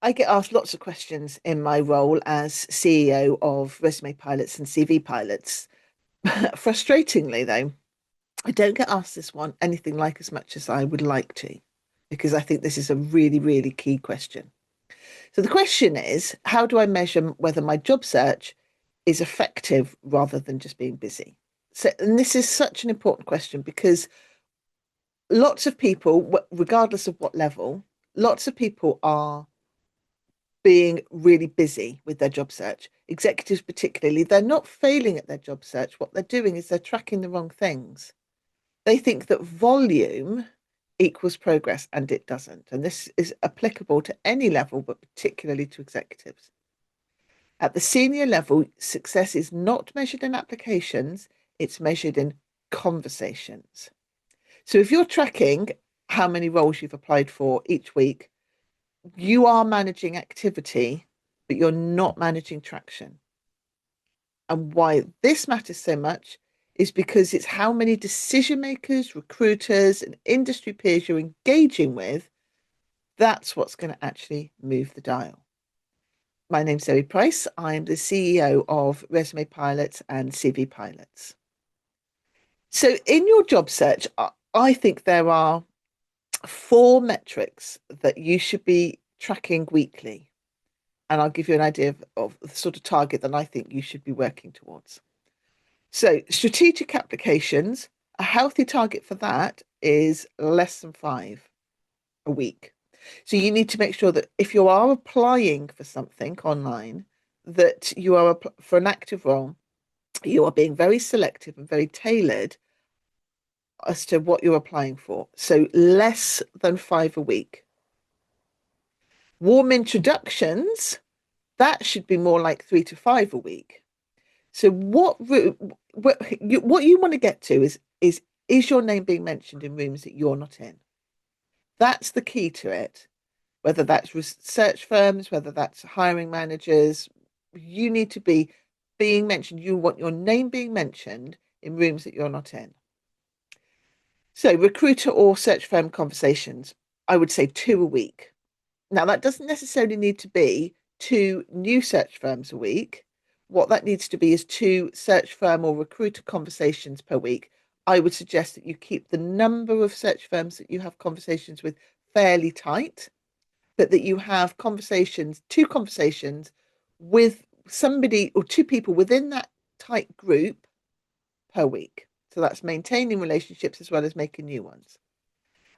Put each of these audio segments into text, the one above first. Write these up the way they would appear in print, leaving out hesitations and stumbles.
I get asked lots of questions in my role as CEO of Resume Pilots and CV Pilots. Frustratingly, though, I don't get asked this one anything like as much as I would like to, because I think this is a really, really key question. So the question is, how do I measure whether my job search is effective rather than just being busy? So, and this is such an important question because lots of people, regardless of what level, lots of people are being really busy with their job search. Executives, particularly, they're not failing at their job search. What they're doing is they're tracking the wrong things. They think that volume equals progress, and it doesn't. And this is applicable to any level, but particularly to executives. At the senior level, success is not measured in applications, it's measured in conversations. So if you're tracking how many roles you've applied for each week, you are managing activity, but you're not managing traction. And why this matters so much is because it's how many decision makers, recruiters, and industry peers you're engaging with. That's what's going to actually move the dial. My name's Zoe Price. I'm the CEO of Resume Pilots and CV Pilots. So, in your job search, I think there are four metrics that you should be tracking weekly. And I'll give you an idea of the sort of target that I think you should be working towards. So, strategic applications, a healthy target for that is less than 5 a week. So, you need to make sure that if you are applying for something online, that you are for an active role, you are being very selective and very tailored as to what you're applying for. So, less than 5 a week. Warm introductions, that should be more like 3 to 5 a week. So what you want to get to is your name being mentioned in rooms that you're not in? That's the key to it. Whether that's research firms, whether that's hiring managers, you need to be being mentioned. You want your name being mentioned in rooms that you're not in. So recruiter or search firm conversations, I would say 2 a week. Now that doesn't necessarily need to be 2 new search firms a week. What that needs to be is 2 search firm or recruiter conversations per week. I would suggest that you keep the number of search firms that you have conversations with fairly tight, but that you have 2 conversations with somebody or 2 people within that tight group per week. So that's maintaining relationships as well as making new ones.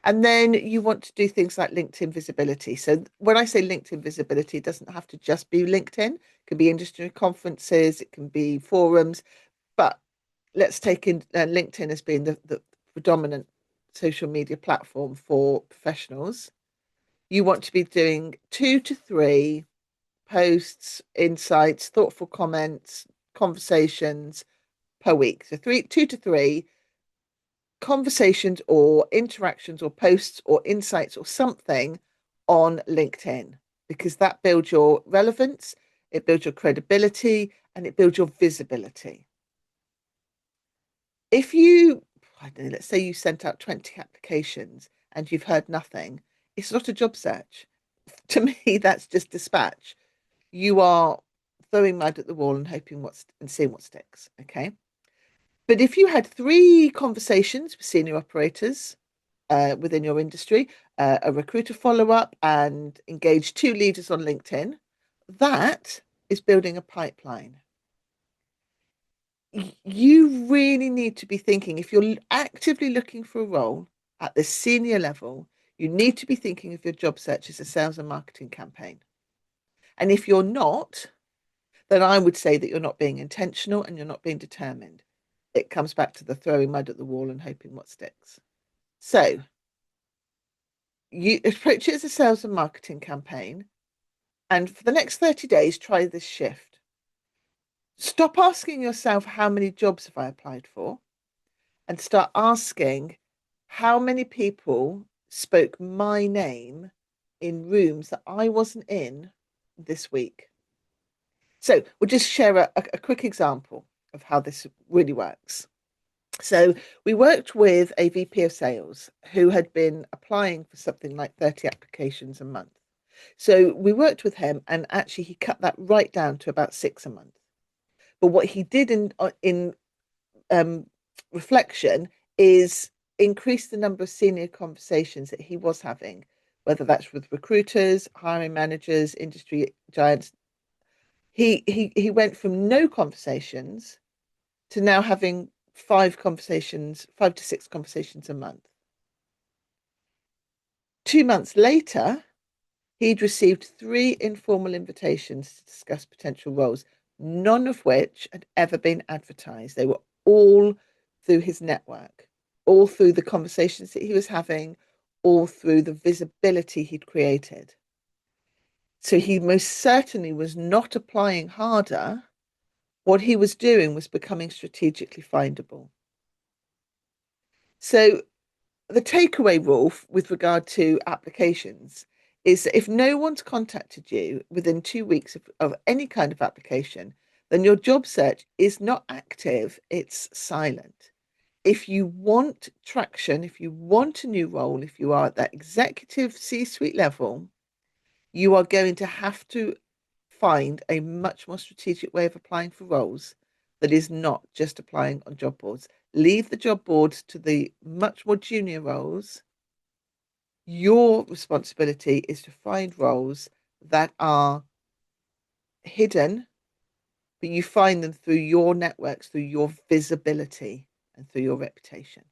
And then you want to do things like LinkedIn visibility. So when I say LinkedIn visibility, it doesn't have to just be LinkedIn. It can be industry conferences, it can be forums. But let's take in LinkedIn as being the predominant social media platform for professionals. You want to be doing 2 to 3 posts, insights, thoughtful comments, conversations per week. So 2 to 3 conversations or interactions or posts or insights or something on LinkedIn, because that builds your relevance, it builds your credibility, and it builds your visibility. If you, I don't know, let's say you sent out 20 applications and you've heard nothing, it's not a job search. To me, that's just dispatch. You are throwing mud at the wall and hoping and seeing what sticks. Okay. But if you had 3 conversations with senior operators within your industry, a recruiter follow up, and engage 2 leaders on LinkedIn, that is building a pipeline. You really need to be thinking, if you're actively looking for a role at the senior level, you need to be thinking of your job search as a sales and marketing campaign. And if you're not, then I would say that you're not being intentional and you're not being determined. It comes back to the throwing mud at the wall and hoping what sticks. So you approach it as a sales and marketing campaign. And for the next 30 days, try this shift. Stop asking yourself, how many jobs have I applied for? And start asking, how many people spoke my name in rooms that I wasn't in this week? So we'll just share a quick example of how this really works. So we worked with a VP of sales who had been applying for something like 30 applications a month. So we worked with him, and actually he cut that right down to about 6 a month. But what he did in um, reflection is increase the number of senior conversations that he was having, whether that's with recruiters, hiring managers, industry giants. He went from no conversations to now having 5 conversations, 5 to 6 conversations a month. 2 months later, he'd received 3 informal invitations to discuss potential roles, none of which had ever been advertised. They were all through his network, all through the conversations that he was having, all through the visibility he'd created. So he most certainly was not applying harder. What he was doing was becoming strategically findable. So the takeaway rule with regard to applications is that if no one's contacted you within 2 weeks of any kind of application, then your job search is not active, it's silent. If you want traction, if you want a new role, if you are at that executive C-suite level, you are going to have to find a much more strategic way of applying for roles that is not just applying on job boards. Leave the job boards to the much more junior roles. Your responsibility is to find roles that are hidden, but you find them through your networks, through your visibility, and through your reputation.